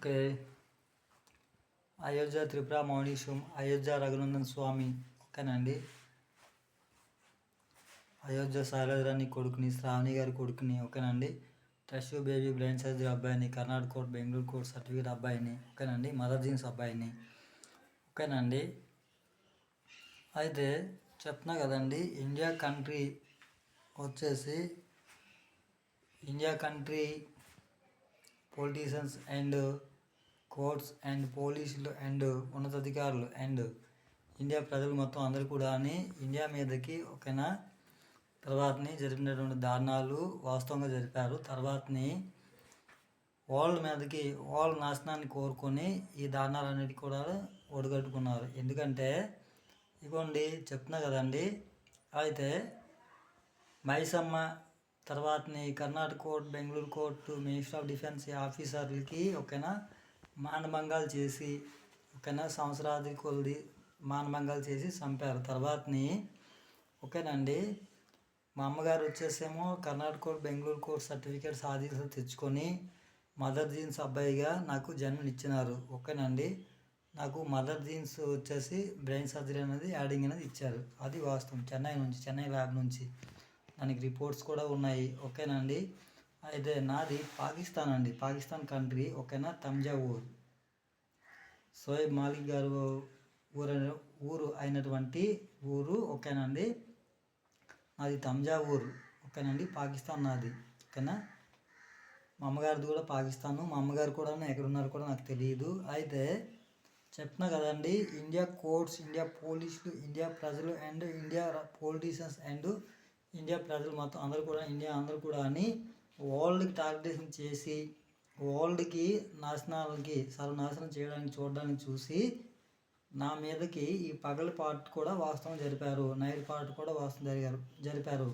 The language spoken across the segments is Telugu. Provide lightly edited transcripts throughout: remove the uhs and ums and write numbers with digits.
ఓకే. అయోధ్య త్రిపుర మౌనీశం, అయోధ్య రఘునందన్ స్వామి. ఓకేనండి. అయోధ్య శైలజరాణి కొడుకుని, శ్రావణి గారి కొడుకుని. ఓకేనండి. టెస్ట్ బేబీ బ్రెయిన్ సర్జరీ అబ్బాయిని, Karnataka court Bengaluru court certificate అబ్బాయిని. ఓకేనండి. మదర్ జీన్స్ అబ్బాయిని. ఓకేనండి. అయితే చెప్తున్నా కదండి, ఇండియా కంట్రీ వచ్చేసి పొలిటీషియన్స్ అండ్ కోర్ట్స్ అండ్ పోలీసులు అండ్ ఉన్నతాధికారులు అండ్ ఇండియా ప్రజలు మొత్తం అందరూ కూడా ఇండియా మీదకి ఓకేనా తర్వాతని జరిపినటువంటి దారుణాలు వాస్తవంగా జరిపారు. తర్వాతని వరల్డ్ మీదకి వరల్డ్ నాశనాన్ని కోరుకొని ఈ దారుణాలన్నిటి కూడా ఒడిగట్టుకున్నారు. ఎందుకంటే ఇవ్వండి చెప్తున్నా కదండి. అయితే మైసమ్మ తర్వాతని Karnataka court Bengaluru court minister of defence ఆఫీసర్లకి ఓకేనా మానభంగాలు చేసి ఓకేనా సంవత్సరాది కొద్ది మానభంగాలు చేసి చంపారు. తర్వాతని ఓకేనండి మా అమ్మగారు వచ్చేసేమో Karnataka court Bengaluru court certificate సాధించి తెచ్చుకొని మదర్ జీన్స్ అబ్బాయిగా నాకు జన్మనిచ్చినారు. ఓకేనండి. నాకు మదర్ జీన్స్ వచ్చేసి బ్రెయిన్ సర్జరీ అనేది యాడింగ్ అనేది ఇచ్చారు. అది వాస్తవం. చెన్నై ల్యాబ్ నుంచి దానికి రిపోర్ట్స్ కూడా ఉన్నాయి. ఓకేనండి. అయితే నాది పాకిస్తాన్ అండి, పాకిస్తాన్ కంట్రీ. ఓకేనా. తంజావూర్ సోయబ్ మాలిక్ గారు ఊరు అయినటువంటి ఊరు. ఓకేనండి. నాది తంజావూర్. ఓకేనండి. పాకిస్తాన్ నాది. ఓకేనా. మా అమ్మగారిది కూడా పాకిస్తాను. మా అమ్మగారు కూడా ఎక్కడున్నారు కూడా నాకు తెలియదు. అయితే చెప్తున్నా కదండి, ఇండియా కోర్ట్స్, ఇండియా పోలీసులు, ఇండియా ప్రజలు and India politicians and India ప్రజలు మొత్తం అందరూ కూడా వరల్డ్కి టార్గెటేషన్ చేసి వరల్డ్కి సర్వనాశనం చేయడానికి చూడడానికి చూసి నా మీదకి ఈ పగల పాటు కూడా వాస్తవం జరిపారు, నైట్ పాటు కూడా వాస్తవం జరిపారు.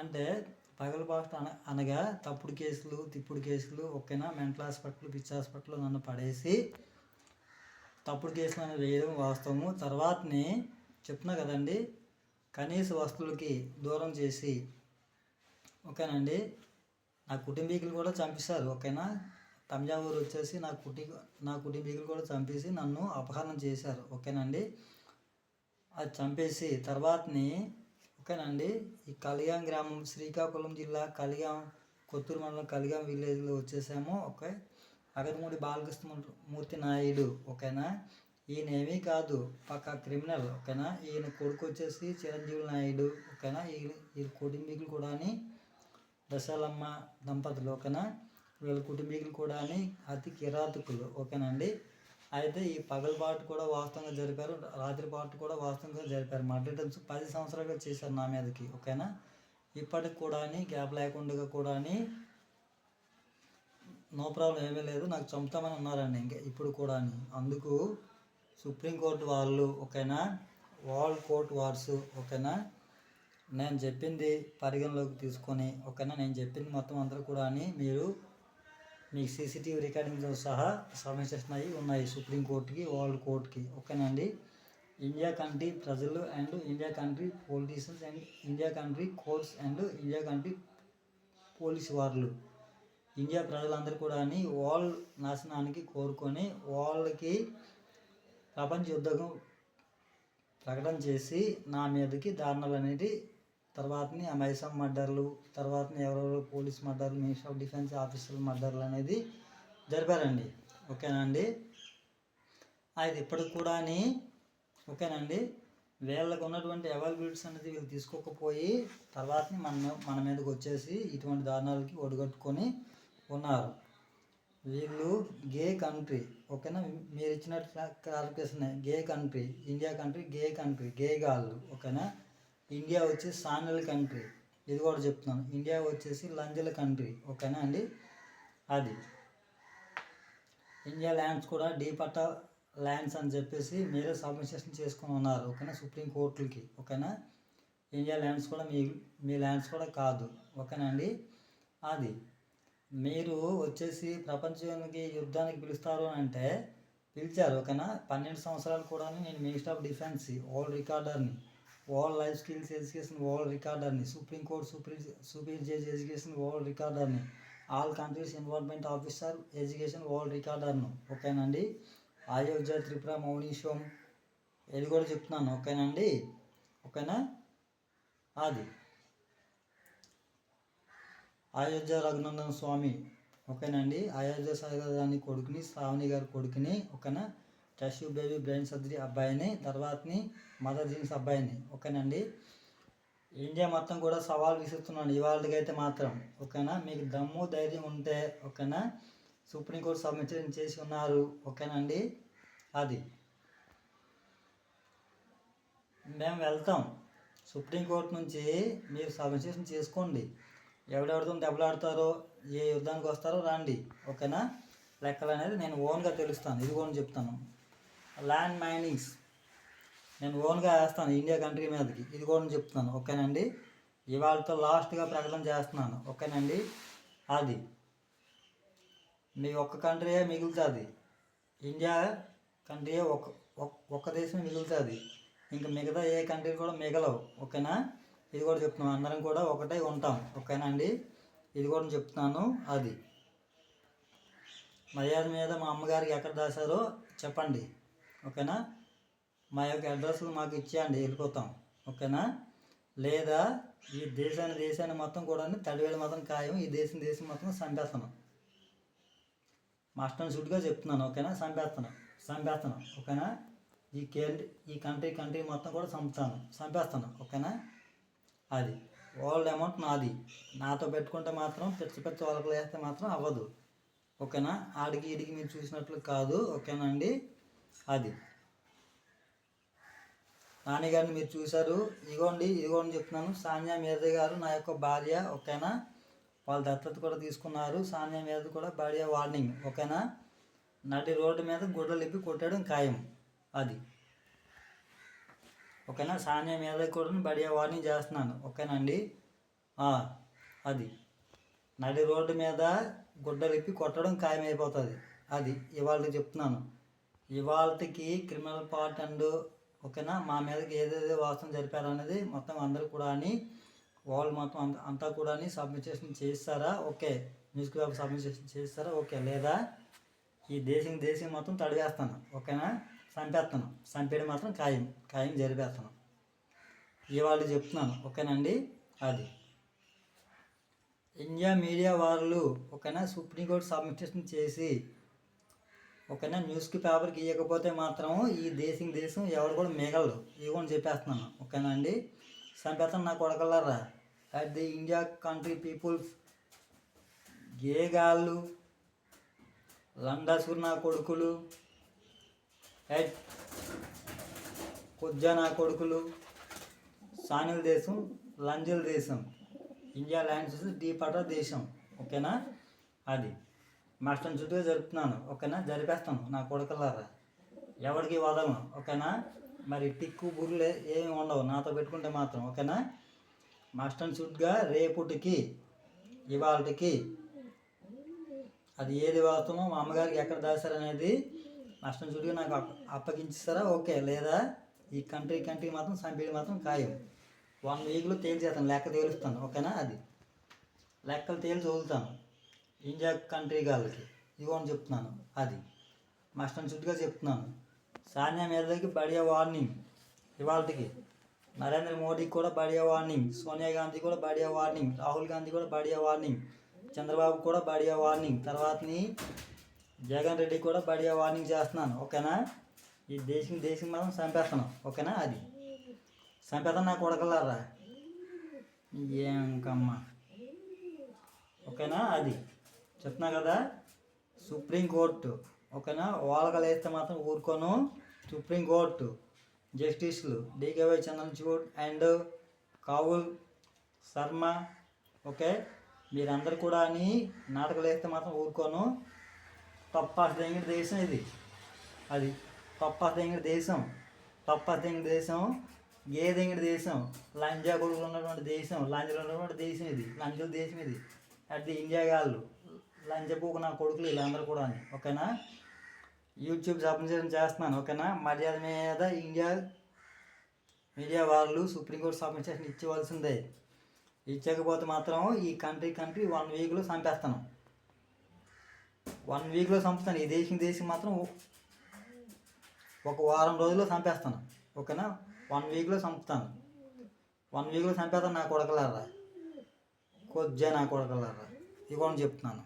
అంటే పగల పాటు అనగా తప్పుడు కేసులు, తిప్పుడు కేసులు. ఓకేనా. మెంటల్ హాస్పిటల్, పిచ్చి హాస్పిటల్లో నన్ను పడేసి తప్పుడు కేసులు అనేది వేయడం వాస్తవము. తర్వాతని చెప్తున్నా కదండి, కనీస వస్తువులకి దూరం చేసి ఓకేనండి నా కుటుంబీకులు కూడా చంపేశారు. ఓకేనా. తంజావూరు వచ్చేసి నా కుటుంబీకులు కూడా చంపేసి నన్ను అపహరణ చేశారు. ఓకేనండి. అది చంపేసి తర్వాతని ఓకేనండి ఈ కలిగాం గ్రామం, శ్రీకాకుళం జిల్లా కలిగాం, కొత్తూరు మండలం కలిగాం విలేజ్లో వచ్చేసాము. ఓకే. అగతమూడి బాలకృష్ణమూర్తి నాయుడు. ఓకేనా. ఈయన ఏమీ కాదు, పక్కా క్రిమినల్. ఓకేనా. ఈయన కొడుకు వచ్చేసి చిరంజీవి నాయుడు. ఓకేనా. ఈ కుటుంబీకులు కూడా దశాలమ్మ దంపతులు. ఓకేనా. వీళ్ళ కుటుంబీకులు కూడా అతి కిరాతకులు. ఓకేనండి. అయితే ఈ పగలపాటు కూడా వాస్తవంగా జరిపారు, రాత్రిపాటు కూడా వాస్తవంగా జరిపారు. మర్డర్స్ 10 సంవత్సరాలుగా చేశారు నా మీదకి. ఓకేనా. ఇప్పటికి కూడా గ్యాప్ లేకుండా కూడా నో ప్రాబ్లం ఏమీ లేదు, నాకు చంపుతామని ఉన్నారండి ఇంకా ఇప్పుడు కూడా. అందుకు సుప్రీంకోర్టు వాళ్ళు ఓకేనా, వరల్డ్ కోర్ట్ వార్స్ ఓకేనా, నేను చెప్పింది పరిగణలోకి తీసుకొని ఓకేనా, నేను చెప్పింది మొత్తం అందరూ కూడా మీరు మీకు సీసీటీవీ రికార్డింగ్తో సహా సబ్మిషన్ అయ్యి ఉన్నాయి సుప్రీంకోర్టుకి, వరల్డ్ కోర్టుకి. ఓకేనండి. ఇండియా కంట్రీ ప్రజలు and India country politicians and India country courts and India country police వాళ్ళు, ఇండియా ప్రజలందరూ కూడా వరల్డ్ నాశనానికి కోరుకొని వాళ్ళకి ప్రపంచ యుద్ధం ప్రకటన చేసి నా మీదకి దారుణాలు అనేది తర్వాతని ఆ మైసమ్ మర్డర్లు, తర్వాతని ఎవరెవరో పోలీస్ మర్డర్లు, మినిస్టర్ ఆఫ్ డిఫెన్స్ ఆఫీసర్ మర్డర్లు అనేది జరిపారండి. ఓకేనండి. అది ఇప్పటికి కూడా ఓకేనండి వీళ్ళకు ఉన్నటువంటి అవైలబిలిటీస్ అనేది వీళ్ళు తీసుకోకపోయి తర్వాతని మన మీదకి వచ్చేసి ఇటువంటి దారుణాలకి ఒడిగట్టుకొని ఉన్నారు. వీళ్ళు గే కంట్రీ. ఓకేనా. మీరు ఇచ్చినట్టు క్లారిఫికేషన్ గే కంట్రీ, ఇండియా కంట్రీ గే కంట్రీ, గే గాళ్ళు. ఓకేనా. ఇండియా వచ్చేసి సానల్ కంట్రీ, ఇది కూడా చెప్తున్నాను. ఇండియా వచ్చేసి లంజల కంట్రీ. ఓకేనా అండి. అది ఇండియా ల్యాండ్స్ కూడా డీపట్టా ల్యాండ్స్ అని చెప్పేసి మీరే సబ్మిషన్ చేసుకొని ఉన్నారు. ఓకేనా. సుప్రీంకోర్టులకి. ఓకేనా. ఇండియా ల్యాండ్స్ కూడా మీ ల్యాండ్స్ కూడా కాదు. ఓకేనా అండి. అది మీరు వచ్చేసి ప్రపంచానికి యుద్ధానికి పిలుస్తారు అంటే పిలిచారు. ఓకేనా. 12 సంవత్సరాలు కూడా నేను మినిస్టర్ ఆఫ్ డిఫెన్స్, వరల్డ్ రికార్డర్ని, world life skills education world రికార్డర్ని, supreme court super judge education world రికార్డర్ని, all countries involvement officer education world రికార్డర్ను. ఓకేనండి. అయోధ్య త్రిపుర మౌనీశ్వం ఇది కూడా చెప్తున్నాను. ఓకేనండి. ఓకేనా. అది అయోధ్య రఘునందన స్వామి. ఓకేనండి. అయోధ్య సాగర్ గారి కొడుకుని, శ్రావణి గారి కొడుకుని. ఓకేనా. టెస్ట్ బేబీ బ్రెయిన్ సర్జరీ అబ్బాయిని, తర్వాతని మదర్ జీన్స్ అబ్బాయిని. ఓకేనండి. ఇండియా మొత్తం కూడా సవాల్ విసురుతున్నాను ఇవాళకైతే మాత్రం. ఓకేనా. మీకు దమ్ము ధైర్యం ఉంటే ఓకేనా సుప్రీంకోర్టు సబ్మిషన్ చేసి ఉన్నారు. ఓకేనండి. అది మేము వెళ్తాం సుప్రీంకోర్టు నుంచి, మీరు సబ్మిషన్ చేసుకోండి. ఎవడెవరితో దెబ్బలాడతారో, ఏ యుద్ధానికి వస్తారో రండి. ఓకేనా. లెక్కలు అనేది నేను ఓన్గా తెలుస్తాను. ఇది కూడా చెప్తాను. ల్యాండ్ మైనింగ్స్ నేను ఓన్గా వేస్తాను ఇండియా కంట్రీ మీదకి. ఇది కూడా చెప్తున్నాను. ఓకేనండి. ఇవాళతో లాస్ట్గా ప్రకటన చేస్తున్నాను. ఓకేనండి. అది మీ ఒక్క కంట్రీయే మిగులుతుంది. ఇండియా కంట్రీయే ఒక్క దేశమే మిగులుతుంది. ఇంకా మిగతా ఏ కంట్రీ కూడా మిగలవు. ఓకేనా. ఇది కూడా చెప్తున్నాను. అందరం కూడా ఒకటే ఉంటాం. ఓకేనండి. ఇది కూడా చెప్తున్నాను. అది మర్యాద మీద మా అమ్మగారికి ఎక్కడ దాచారో చెప్పండి. ఓకేనా. మా యొక్క అడ్రస్లు మాకు ఇచ్చేయండి, వెళ్ళిపోతాం. ఓకేనా. లేదా ఈ దేశాన్ని మొత్తం కూడా తడివేలు మాత్రం ఖాయం. ఈ దేశం మొత్తం చంపేస్తాను. మాస్టర్ షూట్గా చెప్తున్నాను. ఓకేనా. చంపేస్తాను. ఓకేనా. ఈ కంట్రీ మొత్తం కూడా చంపేస్తాను. ఓకేనా. అది వరల్డ్ అమౌంట్ నాది. నాతో పెట్టుకుంటే మాత్రం పెద్ద వాళ్ళకి వేస్తే మాత్రం అవ్వదు. ఓకేనా. ఆడికి ఈడికి మీరు చూసినట్లు కాదు. ఓకేనా అండి. అది నాని గారిని మీరు చూశారు. ఇదిగోండి చెప్తున్నాను. సానియా మీర్జా గారు నా యొక్క భార్య. ఓకేనా. వాళ్ళ దత్తత కూడా తీసుకున్నారు. సానియా మీర్జా కూడా భార్య వార్నింగ్. ఓకేనా. నటి రోడ్డు మీద గుడ్డలు ఇప్పి కొట్టడం ఖాయం. అది ఓకేనా. సానియా మీర్జా కూడా భార్య వార్నింగ్ చేస్తున్నాను. ఓకేనండి. అది నడి రోడ్డు మీద గుడ్డలు ఇప్పి కొట్టడం ఖాయం అయిపోతుంది. అది ఇవాళ చెప్తున్నాను. ఇవాళకి క్రిమినల్ పార్ట్ అండ్ ఓకేనా మా మీదకి ఏదేదో వాస్తవం జరిపారనేది మొత్తం అందరూ కూడా వాళ్ళు మొత్తం అంతా కూడా సబ్మిషన్ చేస్తారా? ఓకే. న్యూస్ పేపర్ సబ్మిషన్ చేస్తారా? ఓకే. లేదా ఈ దేశం మొత్తం తడివేస్తాను. ఓకేనా. చంపేయడం మాత్రం ఖాయం జరిపేస్తాను. ఇవాళ చెప్తున్నాను. ఓకేనండి. అది ఇండియా మీడియా వాళ్ళు ఓకేనా సుప్రీంకోర్టు సబ్మిషన్ చేసి ఓకేనా న్యూస్ పేపర్కి ఇవ్వకపోతే మాత్రం ఈ దేశం ఎవరు కూడా మిగలరు. ఇవ్వని చెప్పేస్తున్నాను. ఓకేనా అండి. చంపేస్తాను నా కొడకల్లారా. At the India country peoples గేగాళ్ళు లండాసురు నా కొడుకులు, హెడ్ కొజ్జా నా కొడుకులు, సానిల దేశం, లంజల దేశం, ఇండియా ల్యాండ్స్ డీపట దేశం. ఓకేనా. అది మాస్టర్ చుట్టూ జరుపుతున్నాను. ఓకేనా. జరిపేస్తాను నా కొడుకులారా. ఎవరికి వదలను. ఓకేనా. మరి టిక్కు బుర్రలే ఏమి ఉండవు నాతో పెట్టుకుంటే మాత్రం. ఓకేనా. మాస్టర్ చుట్టుగా రేపుటికి ఇవాళకి అది ఏది వాస్తవమో మా అమ్మగారికి ఎక్కడ దాచారనేది మాస్టర్ చుట్టుగా నాకు అప్పగించిస్తారా? ఓకే. లేదా ఈ కంట్రీ మాత్రం చంపేది మాత్రం ఖాయం. 1 వీక్లో తేల్చేస్తాను. లెక్క తేలుస్తాను. ఓకేనా. అది లెక్కలు తేల్చి వదులుతాను ఇండియా కంట్రీ గాళ్ళకి. ఇవ్వని చెప్తున్నాను. అది మాస్టర్ చుట్టుగా చెప్తున్నాను. సానియా మీర్జాకి బడియా వార్నింగ్ ఇవాళకి. నరేంద్ర మోడీకి కూడా బడియా వార్నింగ్. సోనియా గాంధీ కూడా బడియా వార్నింగ్. రాహుల్ గాంధీ కూడా బడియా వార్నింగ్. చంద్రబాబు కూడా బడియా వార్నింగ్. తర్వాతని జగన్ రెడ్డి కూడా బడియా వార్నింగ్ చేస్తున్నాను. ఓకేనా. ఈ దేశం మాత్రం చంపేస్తాను. ఓకేనా. అది చంపేస్తాను నా కొడకలారా. ఏంకమ్మా. ఓకేనా. అది చెప్తున్నా కదా. సుప్రీంకోర్టు ఓకేనా వాళ్ళకలు వేస్తే మాత్రం ఊరుకోను. సుప్రీంకోర్టు జస్టిస్లు డికేవై చంద్రచూడ్ అండ్ కావుల్ శర్మ. ఓకే. మీరందరూ కూడా నాటకాలు వేస్తే మాత్రం ఊరుకోను. తప్పాస్ దెంగిడి దేశం ఇది. అది తప్పాస్ దెంగిడి దేశం. ఏ దెంగిడి దేశం? లంజా కొడుకులు ఉన్నటువంటి దేశం. లంజలు ఉన్నటువంటి దేశం ఇది. లంజల దేశం ఇది. అది ఇండియా గాళ్ళు లంచబూకు నా కొడుకులు వీళ్ళందరూ కూడా. ఓకేనా. యూట్యూబ్ సబ్మిషన్ చేస్తున్నాను. ఓకేనా. మర్యాద మీద ఇండియా మీడియా వాళ్ళు సుప్రీంకోర్టు సబ్మిషన్ ఇచ్చేవలసిందే. ఇచ్చకపోతే మాత్రం ఈ కంట్రీ 1 వీక్లో చంపేస్తాను. 1 వీక్లో చంపుతాను. ఈ దేశం మాత్రం ఒక వారం రోజుల్లో చంపేస్తాను. ఓకేనా? 1 వీక్లో చంపుతాను. 1 వీక్లో చంపేస్తాను నా కొడకలారా, కొద్దిగా నా కొడకలారా, ఇదిగోని చెప్తున్నాను.